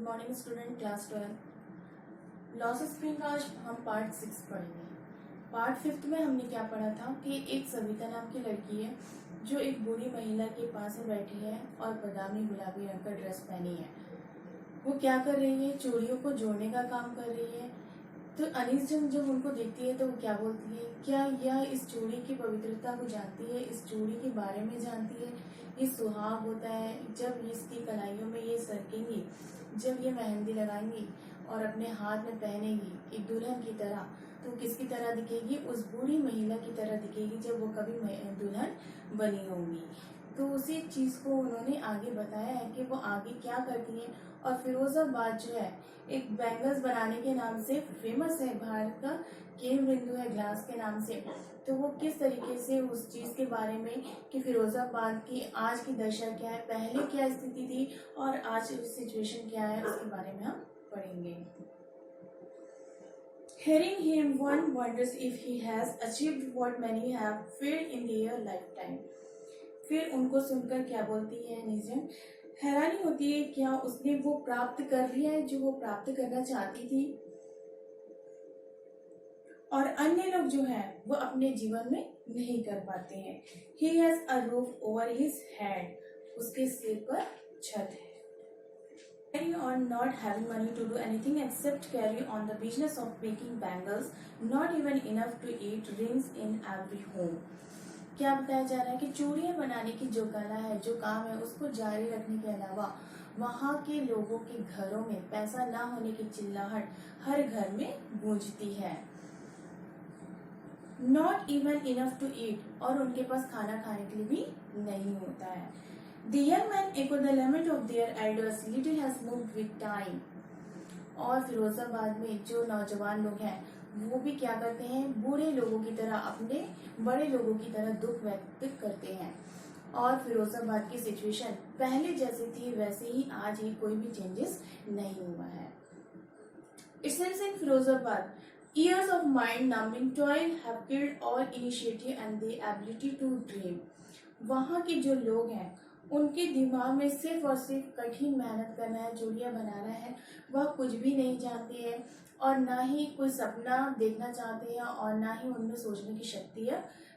Morning student class 12 loss spring का आज हम पार्ट 6 पढ़ेंगे। पार्ट 5 में हमने क्या पढ़ा था कि एक सविता नाम की लड़की है जो एक बूढ़ी महिला के पास में बैठी है और बादामी गुलाबी रंग का ड्रेस पहनी है। वो क्या कर रही है, चूड़ियों को जोड़ने का काम कर रही है। तो अनीस जब उनको देखती है तो वो क्या बोलती है, क्या यह इस चूड़ी की पवित्रता को जानती है, इस चूड़ी के बारे में जानती है। ये सुहाग होता है जब इसकी कलाइयों में ये सरकेंगी, जब ये मेहंदी लगाएंगी और अपने हाथ में पहनेगी एक दुल्हन की तरह, तो किसकी तरह दिखेगी, उस बूढ़ी महिला की तरह दिखेगी जब वो कभी दुल्हन बनी होंगी। तो उसी चीज को उन्होंने आगे बताया है कि वो आगे क्या करती है। और फिरोजाबाद जो है एक बैंगल्स बनाने के नाम से फेमस है, भारत का केंद्र बिंदु है ग्लास के नाम से। तो वो किस तरीके से उस चीज के बारे में कि फिरोजाबाद की आज की दशा क्या है, पहले क्या स्थिति थी और आज सिचुएशन क्या है, उसके बारे में हम पढ़ेंगे। Hearing him, one wonders if he has achieved what many have failed in their lifetime. फिर उनको सुनकर क्या बोलती है निजन, हैरानी होती है क्या उसने वो प्राप्त कर लिया है जो वो प्राप्त करना चाहती थी, और अन्य लोग जो है वो अपने जीवन में नहीं कर पाते हैं। He has a roof over his head, उसके सिर पर छत है। Carry on not having money to do anything except carry on the business of making bangles, not even enough to eat, rings in every home. क्या बताया जा रहा है कि चूड़ियां बनाने की जो कला है, जो काम है, उसको जारी रखने के अलावा वहाँ के लोगों के घरों में पैसा ना होने की चिल्लाहट हर घर में गूंजती है। Not even enough to eat, और उनके पास खाना खाने के लिए भी नहीं होता है। The young men echo the lament of their elders, little has moved with time. और फिरोजाबाद में जो नौजवान लोग हैं वो भी क्या करते हैं, बूढ़े लोगों की तरह अपने बड़े लोगों की तरह दुख व्यक्त करते हैं। और फिरोजाबाद की सिचुएशन पहले जैसी थी वैसे ही आज ही, कोई भी चेंजेस नहीं हुआ है। It seems in Firozabad, years of mind-numbing toil have killed all initiative and the ability to dream. वहाँ के जो लोग हैं उनके दिमाग में सिर्फ और सिर्फ कठिन मेहनत करना है, चूड़ियाँ बनाना है, वह कुछ भी नहीं जानते हैं और ना ही कोई सपना देखना चाहते हैं और ना ही उनमें सोचने की शक्ति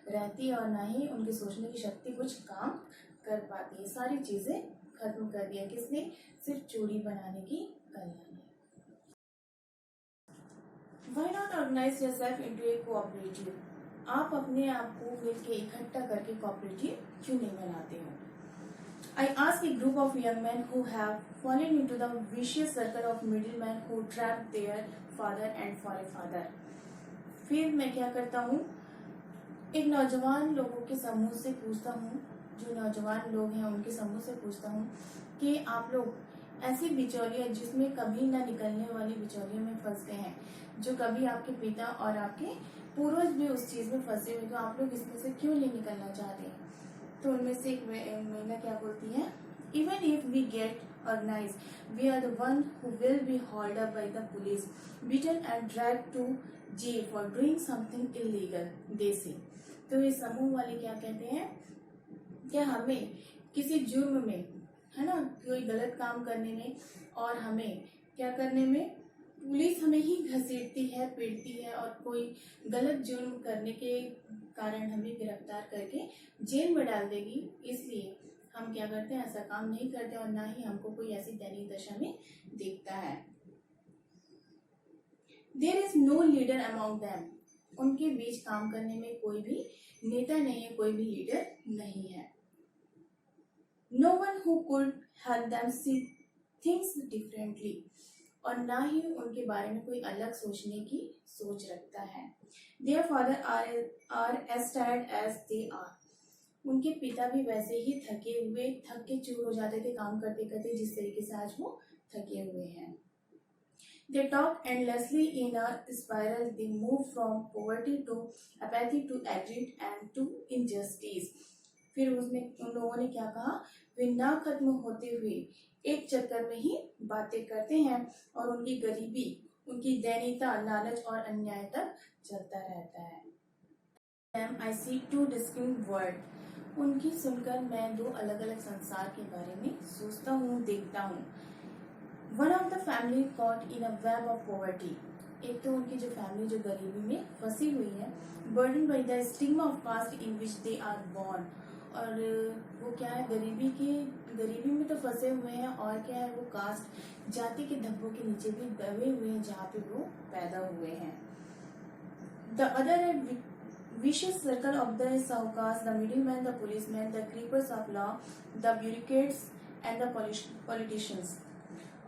रहती है और ना ही उनकी सोचने की शक्ति कुछ काम कर पाती है। सारी चीजें खत्म कर दिया किसने, सिर्फ चूड़ी बनाने की कला ने। Why not organize yourself into a cooperative? आप अपने आप को मिलकर इकट्ठा करके कोऑपरेटिव क्यों नहीं बनाते हो? I ask a group of young men who have fallen into the vicious circle of middlemen who trapped their father and forefather. फिर मैं क्या करता हूँ, एक नौजवान लोगों के समूह से पूछता हूँ, जो नौजवान लोग हैं उनके समूह से पूछता हूँ कि आप लोग ऐसी बिचौलियाँ जिसमें कभी ना निकलने वाली बिचौलियों में फंस गए हैं, जो कभी आपके पिता और आपके पूर्वज भी उस चीज में फंसे हुए, तो आप लोग इसमें से क्यों नहीं निकलना चाहते हैं? तो उनमें से एक महिला क्या बोलती है, even if we get organize we are the one who will be hold up by the police, beaten and drag to jail for doing something illegal, they say. तो ये समूह वाले क्या कहते हैं, क्या हमें किसी जुर्म में, है ना, कोई गलत काम करने में और हमें क्या करने में पुलिस हमें ही घसीटती है, पीटती है और कोई गलत जुर्म करने के कारण हमें गिरफ्तार करके जेल में डाल देगी, इसलिए हम क्या करते हैं, ऐसा काम नहीं करते और ना ही हमको कोई ऐसी दयनीय दशा में देखता है। There is no leader among them. उनके बीच काम करने में कोई भी नेता नहीं है, कोई भी लीडर नहीं है। No one who could help them see things differently. और ना ही उनके बारे में कोई अलग सोचने की सोच रखता है। Their father are as tired as they are. उनके पिता भी वैसे ही थक के चूर हो जाते थे काम करते करते, जिस तरीके से आज वो थके हुए हैं। They talk endlessly in a spiral. They move from poverty to apathy to greed and to injustice. फिर उसने उन लोगों ने क्या कहा, वे ना खत्म होते हुए एक चक्कर में ही बातें करते हैं और उनकी गरीबी, उनकी दयनीयता, लालच और अन्याय तक चलता रहता है। I see two distinct world. उनकी सुनकर मैं दो अलग अलग संसार के बारे में सोचता हूँ, देखता हूँ। One of the family caught in a web of poverty, एक तो उनकी जो फैमिली जो गरीबी में फंसी हुई है, burden by the stigma of caste in which they are born, और वो क्या है, गरीबी में तो फंसे हुए हैं, और क्या है, वो कास्ट जाति के धब्बों के नीचे भी दबे हुए हैं जहाँ पे वो पैदा हुए हैं। द अदर है vicious circle of the sahukas, the middlemen, the policemen, the creepers of law, the bureaucrats and the politicians।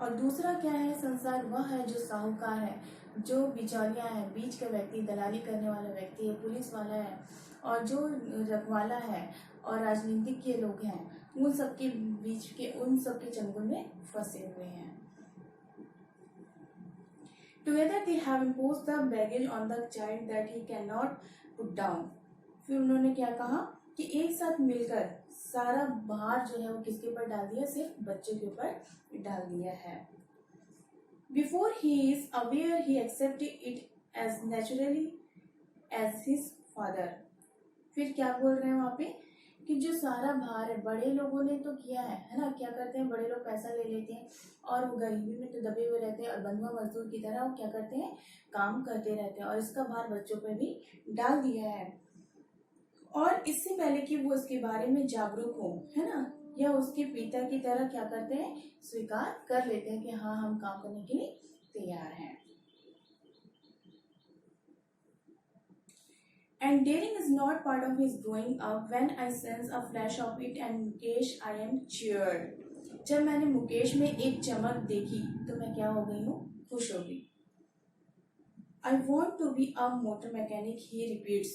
और दूसरा क्या है, संसार वह है जो साहूकार है, जो बिचौलिया है, बीच का व्यक्ति, दलाली करने वाला व्यक्ति है, पुलिस वाला है, और जो रखवाला है, और राजनीतिक के लोग हैं, उन सबके बीच के, उन सबके चंगुल में फंसे हुए हैं। Together they have imposed the baggage on the child that he cannot put down। फिर उन्होंने क्या कहा कि एक साथ मिलकर सारा भार जो है वो किसके ऊपर डाल दिया, सिर्फ बच्चे के ऊपर डाल दिया है। Before he is aware he accepted it as naturally as his father। फिर क्या बोल रहे हैं वहाँ पे कि जो सारा भार है बड़े लोगों ने तो किया है ना, क्या करते हैं, बड़े लोग पैसा ले लेते हैं और वो गरीबी में तो दबे हुए रहते हैं, और बंधुआ मजदूर की तरह वो क्या करते हैं, काम करते रहते हैं, और इसका भार बच्चों पर भी डाल दिया है। और इससे पहले कि वो इसके बारे में जागरूक हो, है ना, या उसके पिता की तरह क्या करते हैं, स्वीकार कर लेते हैं कि हाँ हम काम करने के लिए तैयार हैं। And daring is not part of his growing up. When I sense a flash of it and Mukesh, I am cheered। जब मैंने मुकेश में एक चमक देखी तो मैं क्या हो गई हूँ, खुश हो गई। I want to be a motor mechanic, he repeats।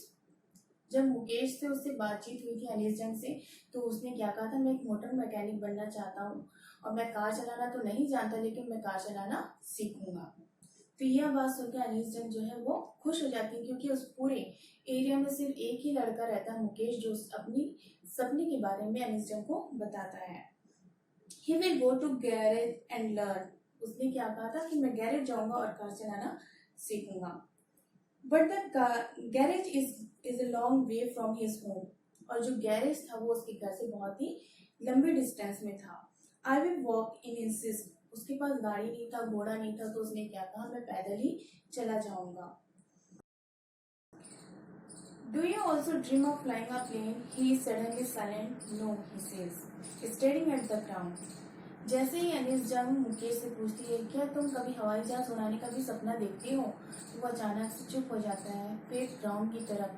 जब मुकेश से उससे बातचीत हुई थी, अनीस जंग से, तो उसने क्या कहा था, मैं एक मोटर मैकेनिक बनना चाहता हूँ, और मैं कार चलाना तो नहीं जानता लेकिन मैं कार चलाना सीखूंगा। तो यह बात सुनकर अनीस जंग जो है वो खुश हो जाती है, क्योंकि उस पूरे एरिया में सिर्फ एक ही लड़का रहता है, मुकेश, जो अपनी सपने के बारे में अनीस जंग को बताता है। He will go to garage and learn। उसने क्या कहा था कि मैं गैरेज जाऊंगा और कार चलाना सीखूंगा। But the garage is a long way from his home। और जो गैरेज था वो उसके घर से बहुत ही लंबी डिस्टेंस में था। I will walk in insist। उसके पास गाड़ी नहीं था, घोड़ा नहीं था, तो उसने क्या कहा, मैं पैदल ही चला जाऊंगा। Do you also dream of flying a plane? He is suddenly silent. No, he says, staring at the ground। जैसे ही अनीस जंग मुकेश से पूछती है, क्या तुम कभी हवाई जहाज उड़ाने का भी सपना देखते हो, तो वो अचानक से चुप हो जाता है, फिर ग्राउंड की तरफ,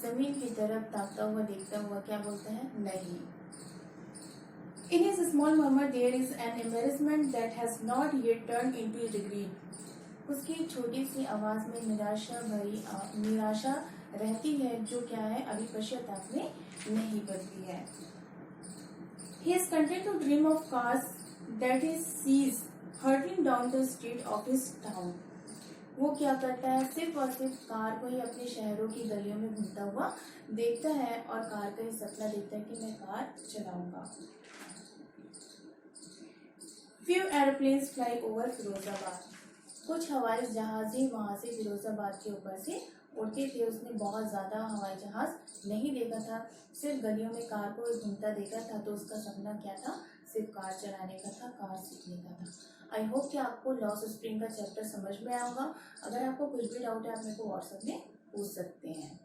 जमीन की तरफ ताकता हुआ देखता हुआ क्या बोलता है, नहीं। In his small murmur there is an embarrassment that has not yet turned into regret। उसकी छोटी सी आवाज में निराशा रहती है, जो क्या है, अभी पश्चाताप में नहीं बदली है। He is content to dream of cars that he sees hurtling down the street of his town। वो क्या करता है, सिर्फ और सिर्फ कार को ही अपने शहरों की गलियों में घूमता हुआ देखता है, और कार का ही सपना देखता है कि मैं कार चलाऊंगा। Few airplanes fly over Firozabad. कुछ हवाई जहाज ही वहां से फिरोजाबाद के ऊपर से उड़ते थे। उसने बहुत ज़्यादा हवाई जहाज नहीं देखा था, सिर्फ गलियों में कार को घूमता देखा था, तो उसका सपना क्या था, सिर्फ कार चलाने का था, कार सीखने का था। आई होप कि आपको लॉस स्प्रिंग का चैप्टर समझ में आएगा। अगर आपको कुछ भी डाउट है आप मेरे को व्हाट्सएप में पूछ सकते हैं।